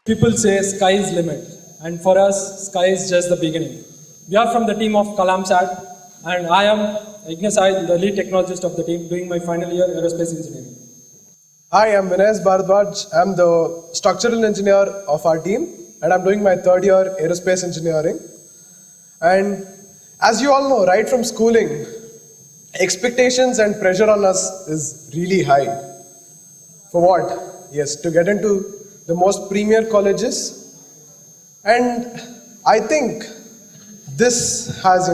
People say sky is limit, and for us, sky is just the beginning. We are from the team of KalamSat, and I am Yagna Sai, the lead technologist of the team, doing my final year aerospace engineering. Hi, I'm Vinay Bhardwaj. I'm the structural engineer of our team, and I'm doing my third year aerospace engineering. And as you all know, right from schooling, expectations and pressure on us is really high. For what? Yes, to get into the most premier colleges. And I think this has,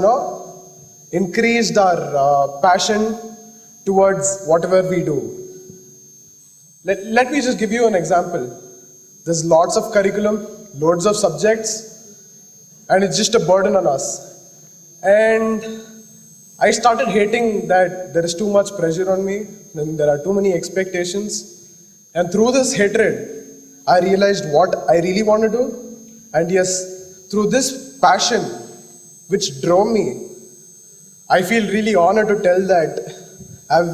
increased our passion towards whatever we do. Let me just give you an example. There's lots of curriculum, loads of subjects, and it's just a burden on us. And I started hating that there is too much pressure on me, and there are too many expectations. And through this hatred, I realized what I really want to do. And yes, through this passion, which drove me, I feel really honored to tell that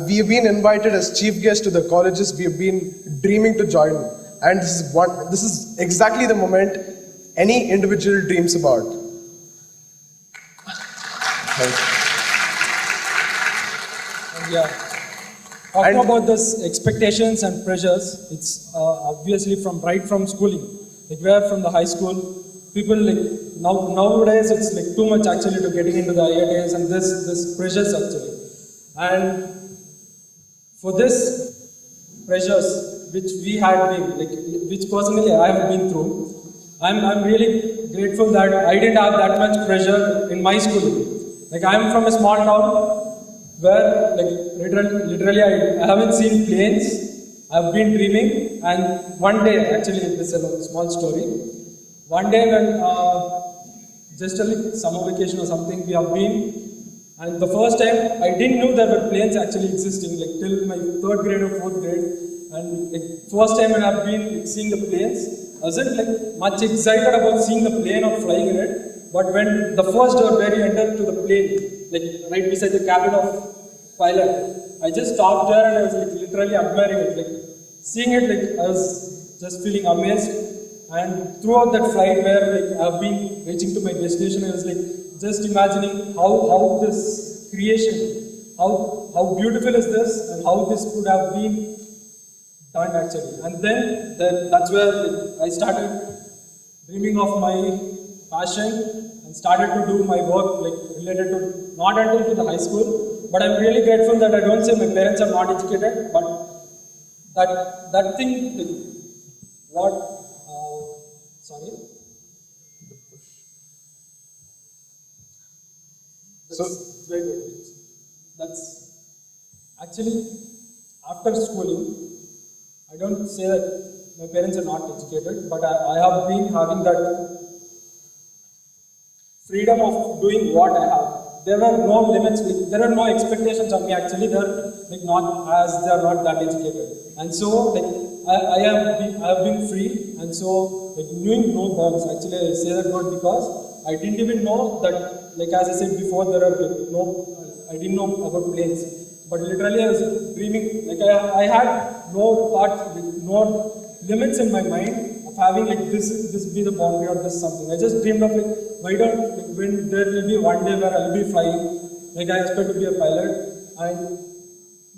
we've been invited as chief guests to the colleges we've been dreaming to join. And this is exactly the moment any individual dreams about. Yeah. Talking about this expectations and pressures, it's obviously right from schooling. Like we are from the high school, people nowadays it's too much actually to getting into the IITs and this pressures actually. And for this pressures which we had been, which personally I have been through, I'm really grateful that I didn't have that much pressure in my schooling. I'm from a small town where literally I haven't seen planes. I've been dreaming, and one day, actually this is a small story. One day when just a summer vacation or something, we have been, and the first time I didn't know there were planes actually existing till my 3rd grade or 4th grade. And first time when I've been seeing the planes, I wasn't much excited about seeing the plane or flying in it. But when the first door where you enter to the plane, right beside the cabin of pilot, I just stopped there and I was literally admiring it. Seeing it, I was just feeling amazed. And throughout that flight where I've been reaching to my destination, I was just imagining how this creation, how beautiful is this, and how this could have been done actually. And then that's where I started dreaming of my passion and started to do my work related to, not until to the high school, but I'm really grateful that I don't say my parents are not educated, but that thing, sorry? That's actually, after schooling, I don't say that my parents are not educated, but I have been having that freedom of doing what I have. There were no limits, there are no expectations on me actually, they're not as they are not that educated. And so I have been free, and so knowing no bounds, actually I say that word because I didn't even know that, as I said before, there are I didn't know about planes. But literally I was dreaming, I had no thought, no limits in my mind of having this be the boundary or this something. I just dreamed of why don't, when there will be one day where I'll be flying, I expect to be a pilot, and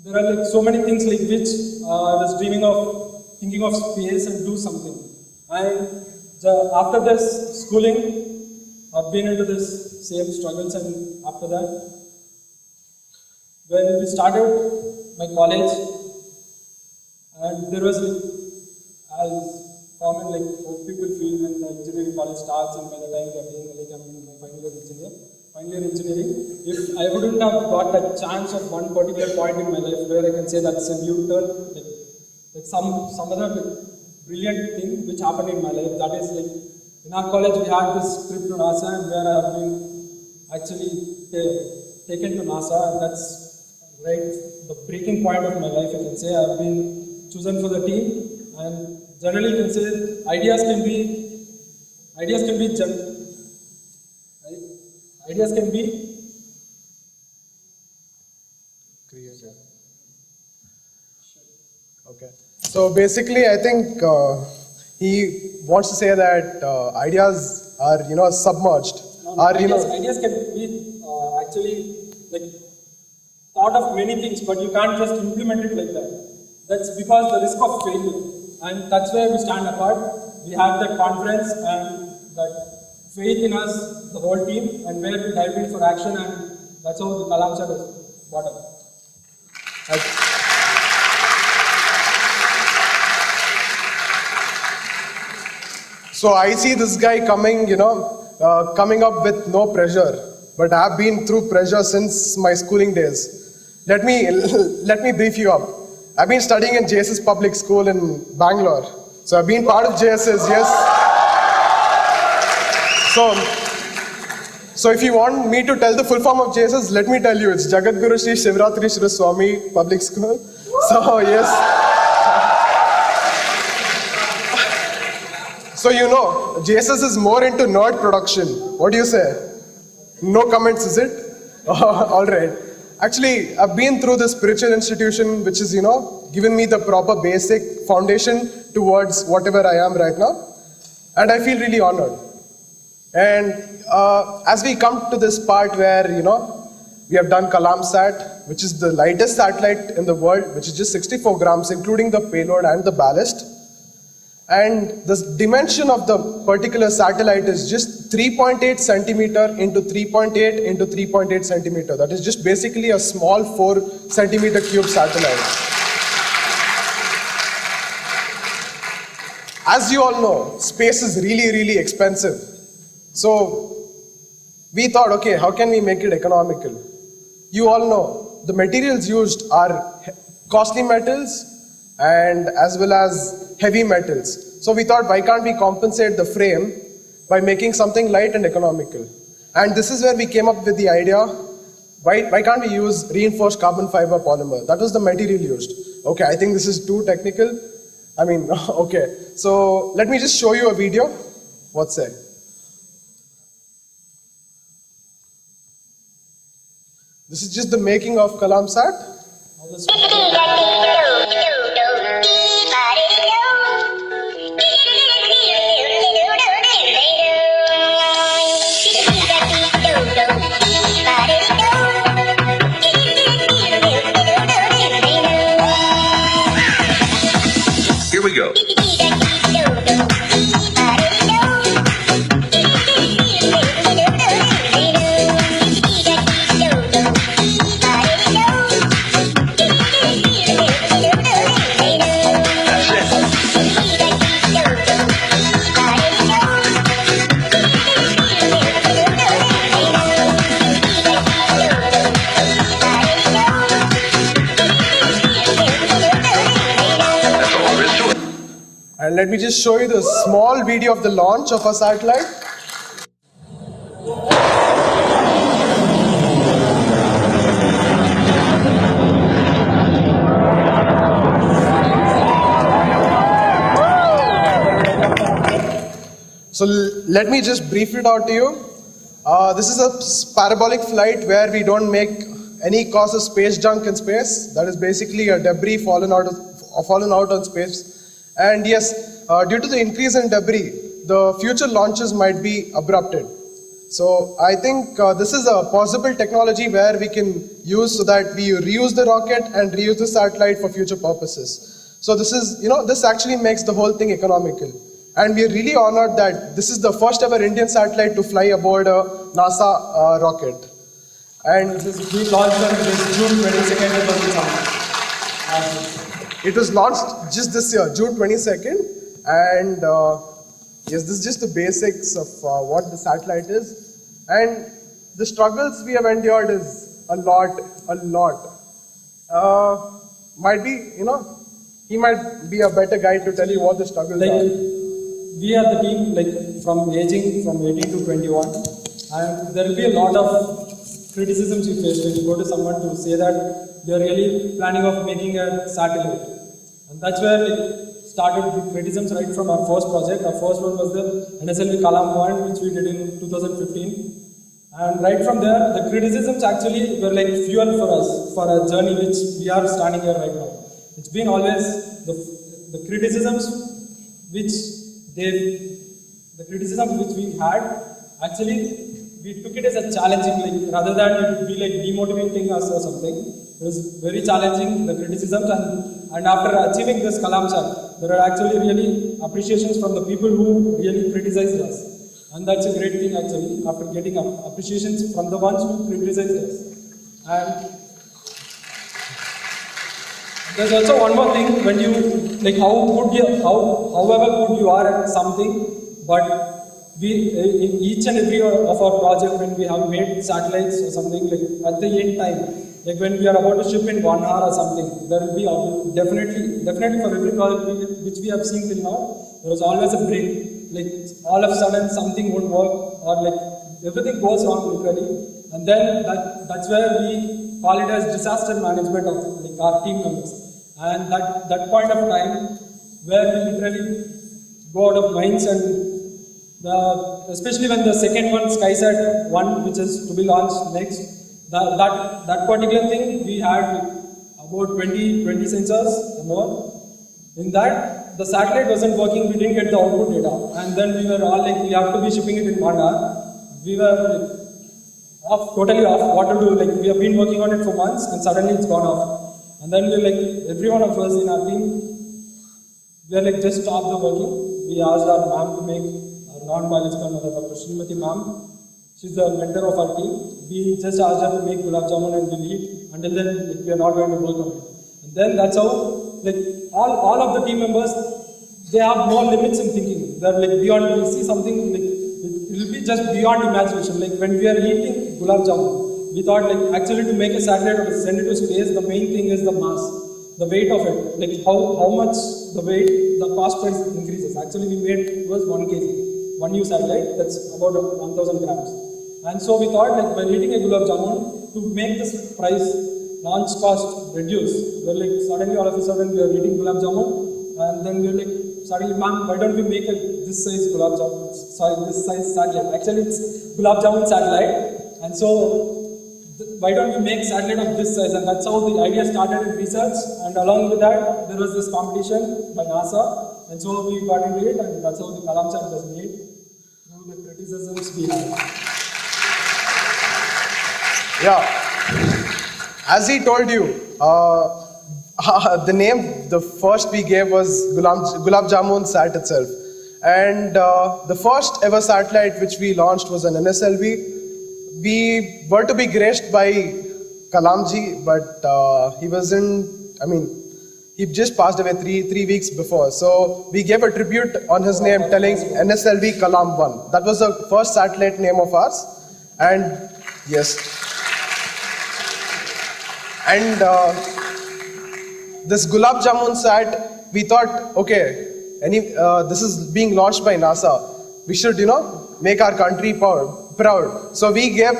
there are so many things which I was dreaming of, thinking of space and do something. And after this schooling, I've been into this same struggles, and after that, when we started my college, and there was as common how people feel when the engineering college starts, and by the time they're doing I'm in my final year engineering, if I wouldn't have got that chance of one particular point in my life where I can say that's a new turn, some other brilliant thing which happened in my life, that is in our college we had this trip to NASA, and where I have been actually taken to NASA, and that's the breaking point of my life, I can say. I've been chosen for the team, and generally you can say ideas can be creative. Okay. So basically, I think he wants to say that ideas are, submerged. Ideas can be actually like thought of many things, but you can't just implement it like that. That's because the risk of failure, and that's where we stand apart. We have that confidence and that faith in us, the whole team, and where we dive in for action, and that's how the KalamSat is brought up. So I see this guy coming, coming up with no pressure, but I've been through pressure since my schooling days. Let me brief you up. I've been studying in JSS Public School in Bangalore. So I've been part of JSS, yes. So if you want me to tell the full form of JSS, let me tell you, it's Jagadguru Sri Shivratri Shri Swami Public School. So yes. So JSS is more into nerd production. What do you say? No comments, is it? All right. Actually, I've been through this spiritual institution, which is, given me the proper basic foundation towards whatever I am right now. And I feel really honored. And as we come to this part where, we have done KalamSat, which is the lightest satellite in the world, which is just 64 grams, including the payload and the ballast. And the dimension of the particular satellite is just 3.8 centimeter into 3.8 into 3.8 centimeter. That is just basically a small 4 centimeter cube satellite. As you all know, space is really, really expensive. So we thought, okay, how can we make it economical? You all know the materials used are costly metals and as well as heavy metals. So we thought, why can't we compensate the frame by making something light and economical? And this is where we came up with the idea, why can't we use reinforced carbon fiber polymer? That was the material used. Okay, I think this is too technical. Okay. So let me just show you a video. What's that? This is just the making of KalamSat. Here we go. And let me just show you the small video of the launch of a satellite. So let me just brief it out to you. This is a parabolic flight where we don't make any cause of space junk in space. That is basically a debris fallen out on space. And yes, due to the increase in debris, the future launches might be abrupted. So I think this is a possible technology where we can use so that we reuse the rocket and reuse the satellite for future purposes. So this is, this actually makes the whole thing economical. And we are really honored that this is the first ever Indian satellite to fly aboard a NASA rocket. And We launched on this June 22nd. It was launched just this year, June 22nd. And yes, this is just the basics of what the satellite is. And the struggles we have endured is a lot. Might be, he might be a better guy to tell you what the struggles are. We are the team from aging from 18 to 21, and there will be a lot of criticisms you face when you go to someone to say that they are really planning of making a satellite. And that's where it started the criticisms right from our first project. Our first one was the NSLV Kalam 1, which we did in 2015. And right from there, the criticisms actually were like fuel for us, for a journey which we are standing here right now. It's been always the criticisms which the criticism which we had, actually we took it as a challenging, like rather than it would be like demotivating us or something. It was very challenging, the criticisms, and after achieving this KalamSat, there are actually really appreciations from the people who really criticized us. And that's a great thing actually, after getting appreciations from the ones who criticized us. And there's also one more thing, when you, like however good you are at something, but in each and every of our project, when we have made satellites or something, like at the end time, like when we are about to ship in 1 hour or something, there will be definitely for every project which we have seen till now, there was always a break. Like all of a sudden something won't work, or like everything goes wrong literally, and then that's where we call it as disaster management of like our team members. And that point of time where we literally go out of minds, and especially when the second one, SkySat 1, which is to be launched next, that particular thing, we had about 20 sensors or more. In that, the satellite wasn't working, we didn't get the output data, and then we were all like, we have to be shipping it in 1 hour. We were like, totally off, what to do, like we have been working on it for months, and suddenly it's gone off. And then we're like, every one of us in our team, we're like, just stop the working. We asked our ma'am to make, our non-biological mother, Dr. Srimathy ma'am, she's the mentor of our team. We just asked her to make gulab jamun and we'll eat. Until then, like, we are not going to work on it. And then that's how, like, all of the team members, they have no limits in thinking. They're like beyond, we see something, like, it will be just beyond imagination. Like when we are eating gulab jamun, we thought like actually to make a satellite or send it to space, the main thing is the mass, the weight of it. Like how much the weight, the cost price increases. Actually we made, it was 1 kg, one new satellite, that's about 1000 grams. And so we thought like by eating a gulab jamun, to make this price, launch cost reduce. We're like suddenly all of a sudden we are eating gulab jamun, and then we're like, suddenly ma'am, why don't we make this size gulab jamun, this size satellite. Actually it's gulab jamun satellite. And so why don't we make satellite of this size? And that's how the idea started in research. And along with that, there was this competition by NASA. And so we got into it, and that's how the KalamSat was made. Through the criticisms we had. Yeah. As he told you, the name, the first we gave was Gulab Jamun Sat itself. And the first ever satellite which we launched was an NSLV. We were to be graced by Kalamji, but he wasn't, I mean, he just passed away three weeks before. So we gave a tribute on his name telling NSLV Kalam 1. That was the first satellite name of ours. And yes. And this Gulab Jamun Sat, we thought, okay, this is being launched by NASA. We should, make our country proud. So we came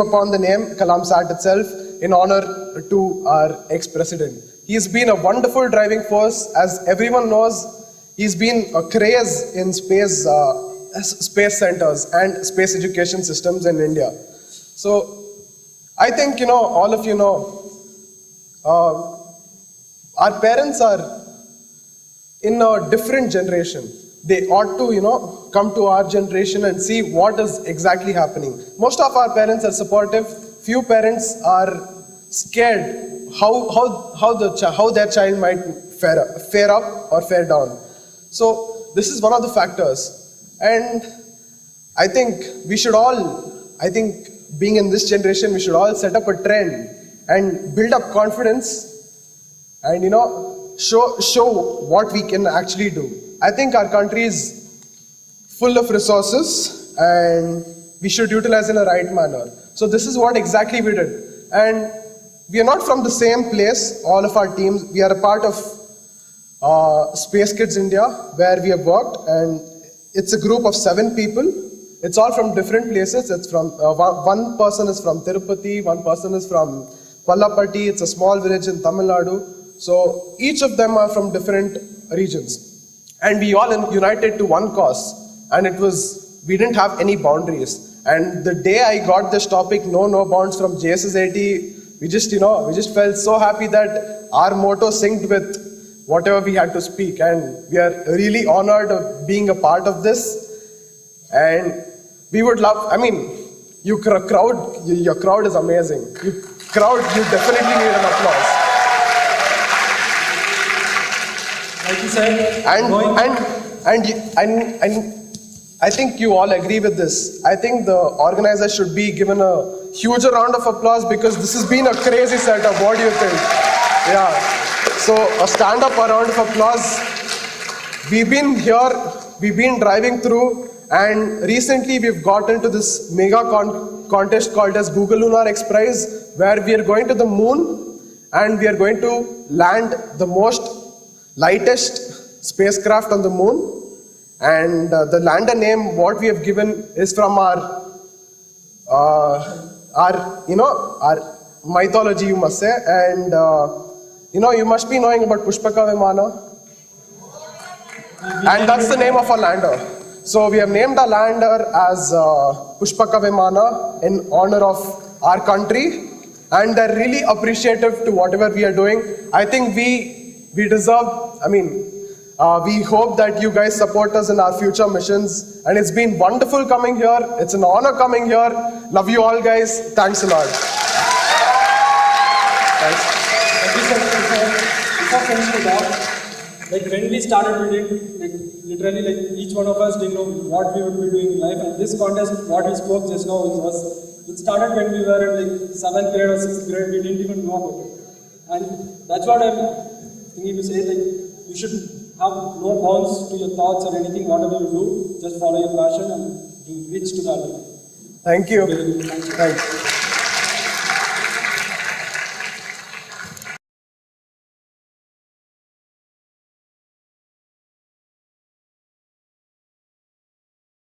upon the name KalamSat itself in honor to our ex-president. He's been a wonderful driving force. As everyone knows, he's been a craze in space centers and space education systems in India. So I think, all of you know, our parents are in a different generation. They ought to, come to our generation and see what is exactly happening. Most of our parents are supportive. Few parents are scared how their child might fare up or fare down. So this is one of the factors. And I think being in this generation, we should all set up a trend and build up confidence and, show what we can actually do. I think our country is full of resources and we should utilize in a right manner. So this is what exactly we did. And we are not from the same place, all of our teams. We are a part of Space Kidz India, where we have worked, and it's a group of 7 people. It's all from different places. It's from, one person is from Tirupati, one person is from Pallapatti. It's a small village in Tamil Nadu. So each of them are from different regions. And we all united to one cause, and we didn't have any boundaries. And the day I got this topic, no bounds from JSSATE, we just felt so happy that our motto synced with whatever we had to speak, and we are really honored of being a part of this. And we would love, I mean, your crowd is amazing. You definitely need an applause. Like you said, And I think you all agree with this. I think the organizers should be given a huge round of applause because this has been a crazy setup. What do you think? Yeah. So a stand-up round of applause. We've been here, we've been driving through, and recently we've got into this mega contest called as Google Lunar X Prize, where we are going to the moon and we are going to land the lightest spacecraft on the moon. And the lander name, what we have given is from our mythology, you must say. And you must be knowing about Pushpaka Vimana. And that's the name of our lander. So we have named our lander as Pushpaka Vimana in honor of our country. And they're really appreciative to whatever we are doing. I think we deserve, we hope that you guys support us in our future missions. And it's been wonderful coming here. It's an honor coming here. Love you all, guys. Thanks a lot. Thanks. Thank you so much. Before finishing it off, like when we started, we didn't, literally, each one of us didn't know what we would be doing in life. And this contest, what we spoke just now, it started when we were in 7th grade or 6th grade. We didn't even know about it. And that's what I'm thinking to say, you should have no bounds to your thoughts or anything, whatever you do, just follow your passion and reach to that. Thank you. Thanks.